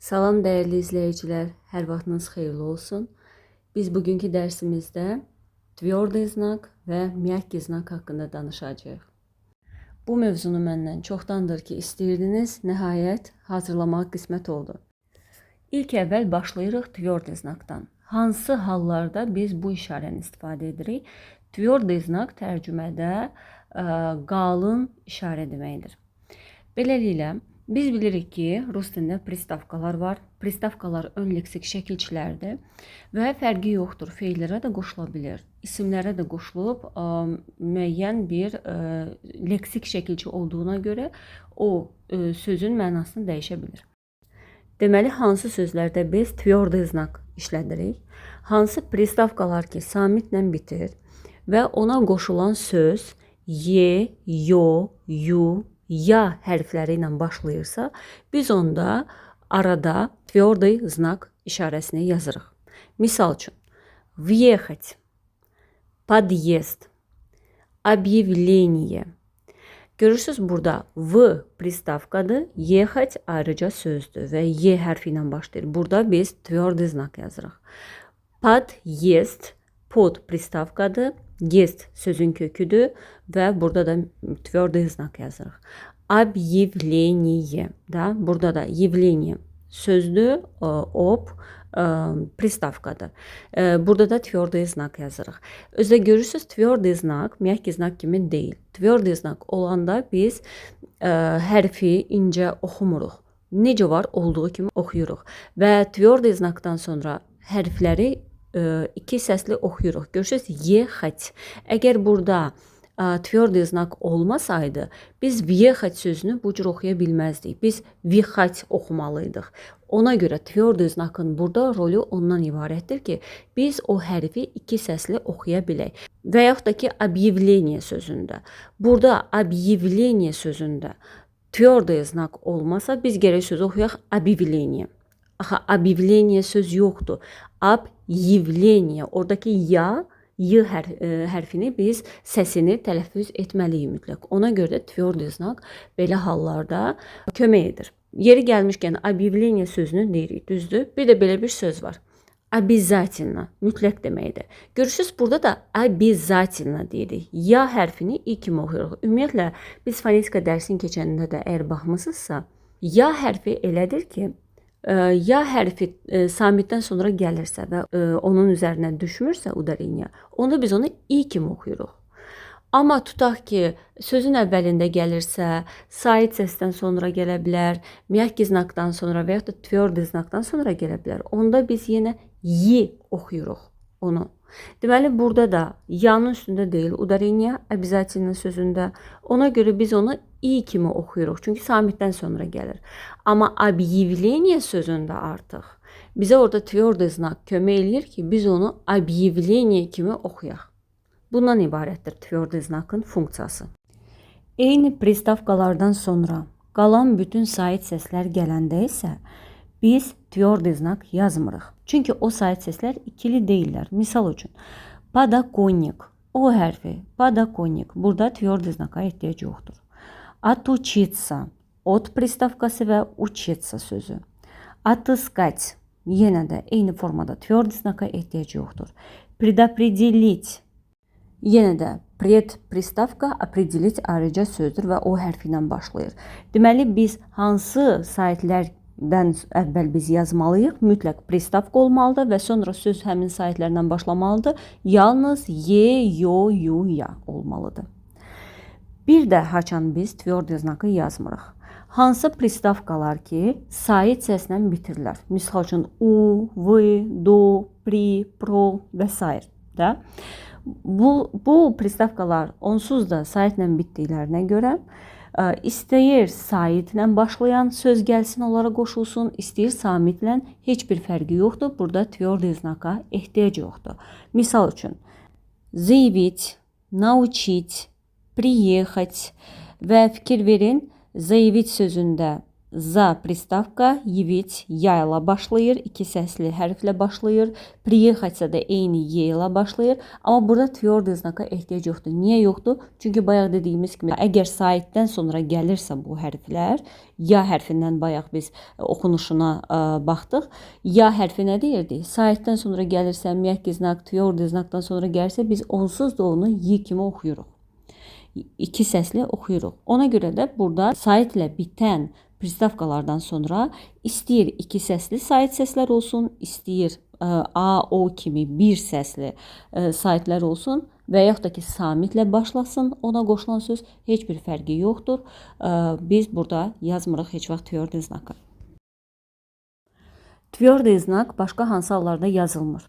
Salam dəyərli izləyicilər, hər vaxtınız xeyirli olsun. Biz bugünkü dərsimizdə tverdoy znak və mягкий znak haqqında danışacağıq. Bu mövzunu məndən çoxdandır ki istəyirdiniz, nəhayət hazırlamaq qismət oldu. İlk əvvəl başlayırıq tverdoy znakdan. Hansı hallarda biz bu işarəni istifadə edirik? Tverdoy znak tərcümədə qalın işarə deməkdir. Beləliklə, biz bilirik ki, rus dilində pristavkalar var. Pristavkalar ön leksik şəkilçilərdir və fərqi yoxdur. Feillərə də qoşula bilir, isimlərə də qoşulub müəyyən bir leksik şəkilçi olduğuna görə o sözün mənasını dəyişə bilir. Deməli, hansı sözlərdə biz tverdoy znak işlədirik? Hansı pristavkalar ki, samitlə bitir və ona qoşulan söz ye, yo, yu, ya hərfləri ilə başlayırsa, biz onda arada tverdoy znak işarəsini yazırıq. Misal üçün, въехать, подъезд, объявление. Görürsünüz, burada v pristavkadır, ехать ayrıca sözdür və y hərfi ilə başlayır. Burada biz tverdoy znak yazırıq. Подъезд, pod pristavkadır, есть sözün köküdür və burada da tverdoy znak yazırıq. Объявление, da, burada da явление sözdür, ob pristavkadır. Burada da tverdoy znak yazırıq. Özdə görürsünüz, tverdoy znak mягкий znak kimi deyil. Tverdoy znak olanda biz hərfi incə oxumuruq. Necə var, olduğu kimi oxuyuruq. Və tverdoy znakdan sonra hərfləri iki səsli oxuyuruq. Görürsünüz, ехать. Əgər burada tverdoy znak olmasaydı, biz въехать sözünü bu cür oxuya bilməzdik. Biz въехать oxumalıydıq. Ona görə tverdoy znakın burada rolü ondan ibarətdir ki, biz o hərfi iki səsli oxuya bilək. Və yaxud da ki, объявление sözündə. Burada объявление sözündə tverdoy znak olmasa, biz gərək sözü oxuyaq объявление. Axı, объявление söz yoxdur. Объявление, oradakı ya, y hərfini biz səsini tələffüz etməliyik mütləq. Ona görə də tverdoy znak belə hallarda kömək edir. Yeri gəlmişkən объявление sözünü deyirik, düzdür? Bir də belə bir söz var. Обязательно, mütləq deməkdir. Görürsünüz, burada da обязательно deyirik. Ya hərfini ilk kimi oxuyuruq. Ümumiyyətlə, biz fonetika dərsini keçənində də əgər baxmısınızsa, ya hərfi elədir ki, ya hərfi samitdən sonra gəlirsə və onun üzərinə düşmürsə udareniya, onda biz onu i kimi oxuyuruq. Amma tutaq ki, sözün əvvəlində gəlirsə, sait səsdən sonra gələ bilər, mягкий znakdan sonra və yaxud da tverdoy znakdan sonra gələ bilər. Onda biz yenə y oxuyuruq onu. Deməli, burada da yanın üstündə deyil, udareniya обязательно sözündə. Ona görə biz onu i kimi oxuyuruq, çünki samitdən sonra gəlir. Amma объявление sözündə artıq bizə orada tverdoy znak kömək eləyir ki, biz onu объявление kimi oxuyaq. Bundan ibarətdir tverdoy znakın funksiyası. Eyni pristavkalardan sonra qalan bütün sait səslər gələndə isə biz tverdoy znak yazmırıq. Çünki o sait səslər ikili deyillər. Misal üçün, подоконник, o hərfi, подоконник. Burada tverdoy znaka ehtiyac yoxdur. Отучиться, от pristavkası və учиться sözü. Отыскать, yenə də eyni formada tverdoy znaka ehtiyac yoxdur. Предопределить, yenə də pred pristavka, определить ayrıca sözdür və o hərfi ilə başlayır. Deməli, biz hansı saitlərdən əvvəl biz yazmalıyıq? Mütləq pristavka olmalıdır və sonra söz həmin saitlərdən başlamalıdır. Yalnız ye, yo, yu, ya olmalıdır. Bir də haçan biz tverdoy znakı yazmırıq. Hansı pristavkalar ki, sait səslə bitirilər. Misal üçün, u, v, do, pri, pro və s. Bu pristavkalar onsuz da saitlə bitdiklərinə görə istəyir saitlə başlayan söz gəlsin, onlara qoşulsun, istəyir samitlə, heç bir fərqi yoxdur. Burada tverdoy znaka ehtiyac yoxdur. Misal üçün, заявить, научить, приехать və fikir verin, заявить sözündə za pristavka yivit ya ilə başlayır, iki səsli hərflə başlayır. Приехаться da eyni y ilə başlayır. Amma burada tverdo znaka ehtiyac yoxdur. Niyə yoxdur? Çünki bayaq dediyimiz kimi, əgər saitdən sonra gəlirsə bu hərflər, ya hərfindən bayaq biz oxunuşuna baxdıq. Ya hərfi nə deyirdi? Saitdən sonra gəlirsə, miyakki znak, tverdo znakdan sonra gəlirsə, biz onsuz da onu y kimi oxuyuruq. İki səsli oxuyuruq. Ona görə də burada saitlə bitən pristavkalardan sonra istəyir iki səsli sait səslər olsun, istəyir A, O kimi bir səsli saitlər olsun və yaxud da ki samitlə başlasın, ona qoşulan söz heç bir fərqi yoxdur. Biz burada yazmırıq heç vaxt tverdo znaka. Tverdo znak başqa hansı hallarda yazılmır?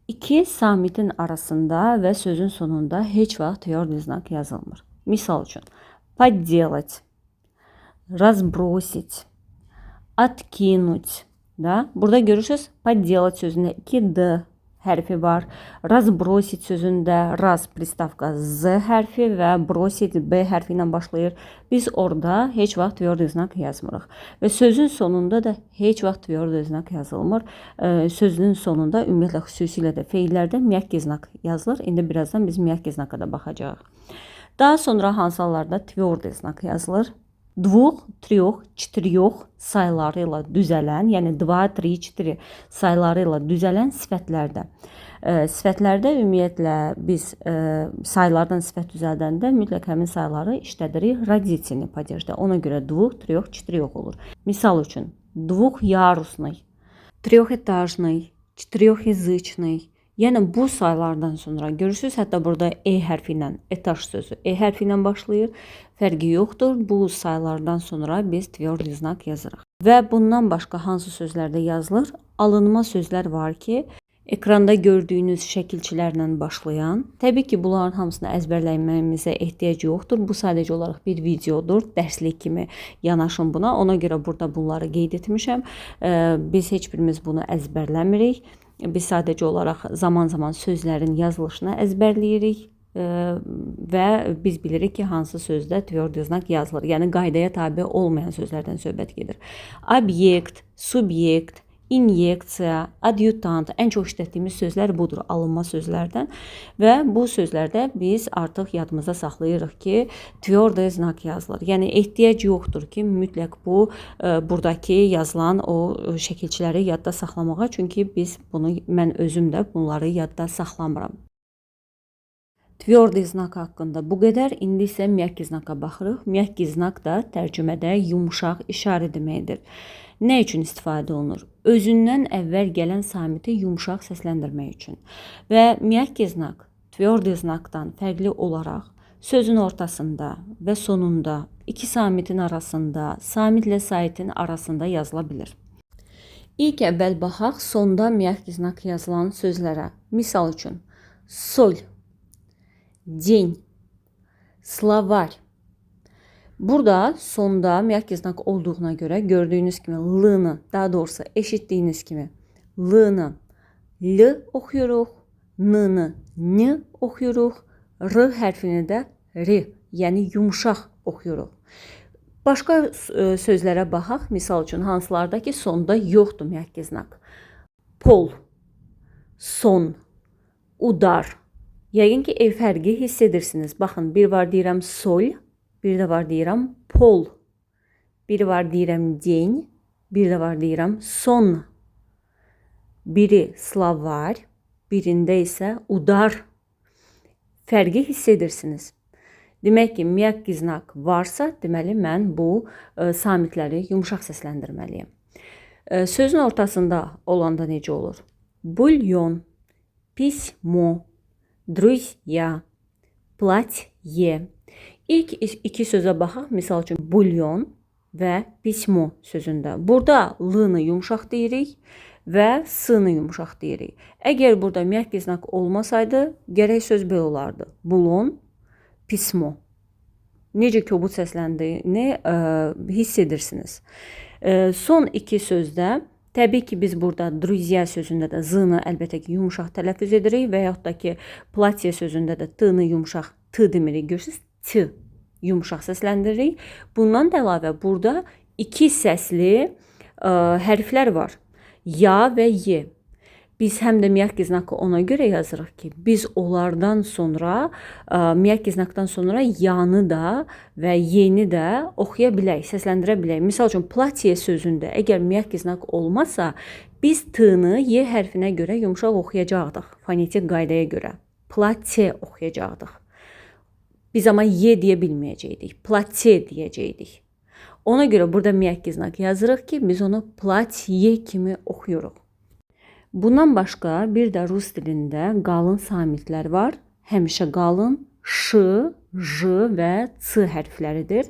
İki samitin arasında və sözün sonunda heç vaxt tverdo znak yazılmır. Misal üçün, подделать, разбросить, откинуть. Da? Burada görürsünüz, подделать sözündə 2D hərfi var. Разбросить sözündə raz pristavka Z hərfi və brosить B hərfi ilə başlayır. Biz orada heç vaxt tverdo znak yazmırıq. Və sözün sonunda da heç vaxt tverdo znak yazılmır. Sözün sonunda ümumiyyətlə xüsusilə də feillərdə miyakki znak yazılır. İndi birazdan biz miyakki znaka da baxacağıq. Daha sonra hansı hallarda tverdo znak yazılır? Двух, трех, четырех sayları ilə düzələn, yəni 2, 3, 4 sayları ilə düzələn sifətlərdə. Sifətlərdə ümumiyyətlə biz saylardan sifət düzəldəndə mütləq həmin sayları işlədirik родительный падежdə. Ona görə 2, 3, 4 olur. Misal üçün, двухъярусный, трехэтажный, четырехязычный. Yəni bu saylardan sonra görürsünüz, hətta burada E hərfi ilə etaj sözü E hərfi ilə başlayır. Fərqi yoxdur. Bu saylardan sonra biz tverdo znak yazırıq. Və bundan başqa hansı sözlərdə yazılır? Alınma sözlər var ki, ekranda gördüyünüz şəkilçilərlə başlayan. Təbii ki, bunların hamısını əzbərləməyimizə ehtiyac yoxdur. Bu sadəcə olaraq bir videodur. Dərslik kimi yanaşın buna. Ona görə burada bunları qeyd etmişəm. Biz heç birimiz bunu əzbərləmirik. Biz sadəcə olaraq zaman-zaman sözlərin yazılışını əzbərləyirik və biz bilirik ki, hansı sözdə tverdo znak yazılır. Yəni qaydaya tabe olmayan sözlərdən söhbət gedir. Obyekt, subyekt, inyeksiya, adjutant, ən çox işlətdiyimiz sözlər budur, alınma sözlərdən. Və bu sözlərdə biz artıq yadımıza saxlayırıq ki, tverdo znak yazılır. Yəni ehtiyac yoxdur ki, mütləq bu buradakı yazılan o şəkilçiləri yadda saxlamağa, çünki mən özüm də bunları yadda saxlamıram. Tverdo znak haqqında bu qədər. İndi isə miyakki znaka baxırıq. Miyakki znak da tərcümədə yumuşaq işarə deməkdir. Nə üçün istifadə olunur? Özündən əvvəl gələn samiti yumuşaq səsləndirmək üçün. Və miyakki znak tverdo znakdan fərqli olaraq sözün ortasında və sonunda, iki samitin arasında, samitlə saitin arasında yazıla bilir. İlk əvvəl baxaq sonda miyakki znak yazılan sözlərə. Misal üçün, sol, день, словарь. Burada sonda miyakki znak olduğuna görə gördüyünüz kimi l-nı, daha doğrusu eşitdiyiniz kimi l-nı l oxuyuruq, n-nı n oxuyuruq, r hərfini də r, yəni yumuşaq oxuyuruq. Başqa sözlərə baxaq. Misal üçün hansılarda ki sonda yoxdur miyakki znak. Pol, son, udar. Yəqin ki ev fərqi hiss edirsiniz. Baxın, bir var deyirəm sol, bir də var deyirəm pol. Bir var deyirəm день, bir də var deyirəm son. Biri словарь, birində isə udar. Fərqi hiss edirsiniz. Demək ki, miyakki znak varsa, deməli mən bu samitləri yumuşaq səsləndirməliyəm. Sözün ortasında olanda necə olur? Бульон, письмо, друзья, платье. İlk iki sözə baxaq. Misal üçün, bulyon və pismo sözündə. Burada l-nı yumuşaq deyirik və s-nı yumuşaq deyirik. Əgər burada miyakki znak olmasaydı, gərək söz belə olardı. Bulon, pismo. Necə kobud səsləndiyini hiss edirsiniz. Son iki sözdə, təbii ki, biz burada друзья sözündə də z-nı əlbəttə ki, yumuşaq tələffüz edirik və yaxud da ki, платье sözündə də t-nı yumuşaq t demirik. Görürsünüz, t yumuşaq səsləndiririk. Bundan da əlavə burada iki səsli hərflər var. Ya və Y. Biz həm də miyaki znakı ona görə yazırıq ki, biz onlardan sonra, miyaki znakdan sonra yanı da və yeni də oxuya bilək, səsləndirə bilək. Misal üçün, platiye sözündə əgər miyaki znak olmasa, biz T-nı Y hərfinə görə yumşaq oxuyacaqdıq, fonetik qaydaya görə. Platiye oxuyacaqdıq. Biz amma Y deyə bilməyəcəkdik, platiye deyəcəkdik. Ona görə burada miyaki znak yazırıq ki, biz onu platiye kimi oxuyuruq. Bundan başqa bir də rus dilində qalın samitlər var. Həmişə qalın Ş, J və C hərfləridir.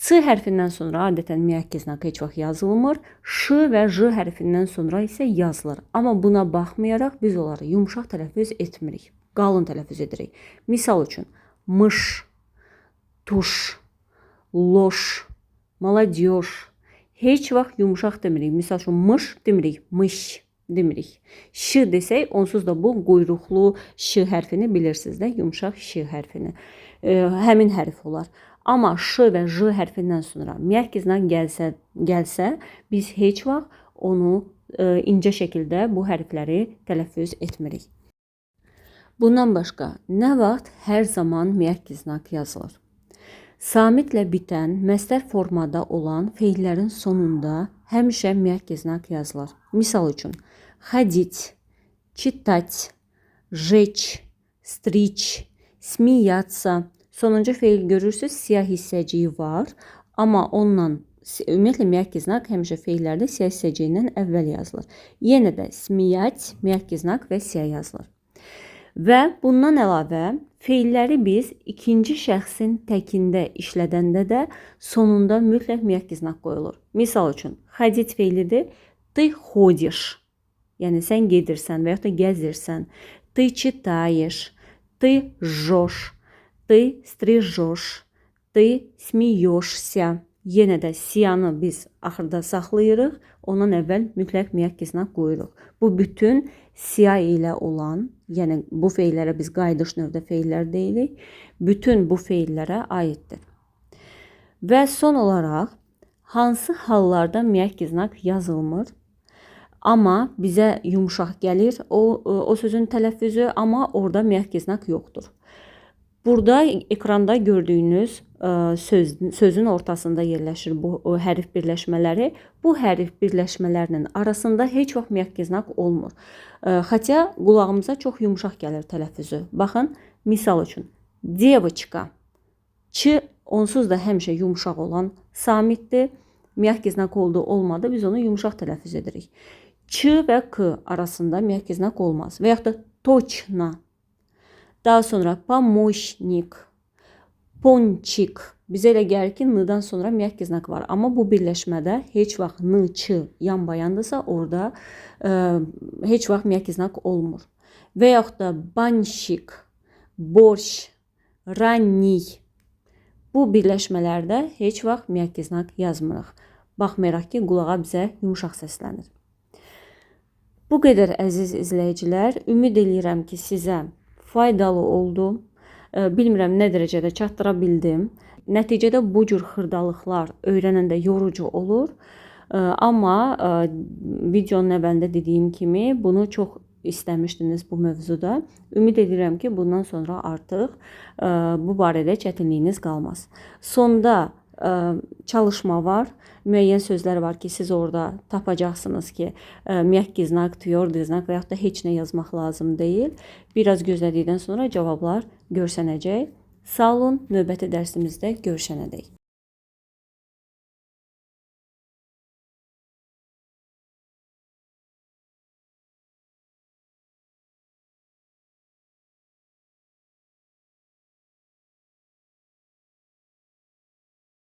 C hərfindən sonra adətən miyaki znak heç vaxt yazılmır. Ş və J hərfindən sonra isə yazılır. Amma buna baxmayaraq biz onları yumşaq tələffüz etmirik. Qalın tələffüz edirik. Misal üçün, mış, tuş, loş, молодежь. Heç vaxt yumşaq demirik. Misal üçün, mış demirik, mış demirik. Ş desək, onsuz da bu quyruqlu Ş hərfini bilirsiniz də, yumşaq Ş hərfini. Həmin hərf olar. Amma Ş və J hərfindən sonra miyaki znak gəlsə, biz heç vaxt onu incə şəkildə bu hərfləri tələffüz etmirik. Bundan başqa, nə vaxt hər zaman miyaki znak yazılır? Samitlə bitən, məstər formada olan feillərin sonunda həmişə miyaki znak yazılır. Misal üçün, ходить, читать, жечь, стричь, смеяться. Sonuncu feil görürsünüz, siyah hissəciyi var. Amma onunla, ümumiyyətlə, miyaki znak həmişə feillərdə siyah hissəciyindən əvvəl yazılır. Yenə də smiyat, miyaki znak və siyah yazılır. Və bundan əlavə feilləri biz ikinci şəxsin təkində işlədəndə də sonunda mütləq miyaki znak qoyulur. Misal üçün, ходить feilidir, ты ходишь. Yəni sən gedirsən və yaxud da gəzirsən. Ты читаешь, ты жжешь, ты стрижешь, ты смеешься. Yenə də siyanı biz axırda saxlayırıq. Ondan əvvəl mütləq miyaki znak qoyuruq. Bu bütün siya ilə olan, yəni bu feillərə biz qayıdış növdə feillər deyirik. Bütün bu feillərə aiddir. Və son olaraq, hansı hallarda miyaki znak yazılmır? Amma bizə yumşaq gəlir o sözün tələffüzü, amma orada miyaki znak yoxdur. Burada ekranda gördüyünüz sözün ortasında yerləşir bu hərf birləşmələri. Bu hərf birləşmələrinin arasında heç vaxt miyaki znak olmur. Xatya qulağımıza çox yumşaq gəlir tələffüzü. Baxın, misal üçün, девочка. Ç onsuz da həmişə yumşaq olan samitdir. Miyaki znak oldu, olmadı, biz onu yumşaq tələffüz edirik. Ç və K arasında miyaki znak olmaz. Və yaxud da точно. Daha sonra помощник, пончик. Bizə elə gəlir ki, n-dan sonra miyaki znak var. Amma bu birləşmədə heç vaxt n, ç yan-bayandırsa, orada heç vaxt miyaki znak olmur. Və yaxud da банщик, борщ, ранний. Bu birləşmələrdə heç vaxt miyaki znak yazmırıq. Baxmayaraq ki, qulağa bizə yumşaq səslənir. Bu qədər əziz izləyicilər, ümid edirəm ki, sizə faydalı oldu. Bilmirəm nə dərəcədə çatdıra bildim. Nəticədə bu cür xırdalıqlar öyrənəndə yorucu olur. Amma videonun əvvəlində dediyim kimi bunu çox istəmişdiniz bu mövzuda. Ümid edirəm ki, bundan sonra artıq bu barədə çətinliyiniz qalmaz. Sonda çalışma var. Müəyyən sözlər var ki, siz orada tapacaqsınız ki, miyaki znak, tverdi znak və yaxud da heç nə yazmaq lazım deyil. Biraz gözlədikdən sonra cavablar görsənəcək. Sağ olun, növbəti dərsimizdə görüşənədək.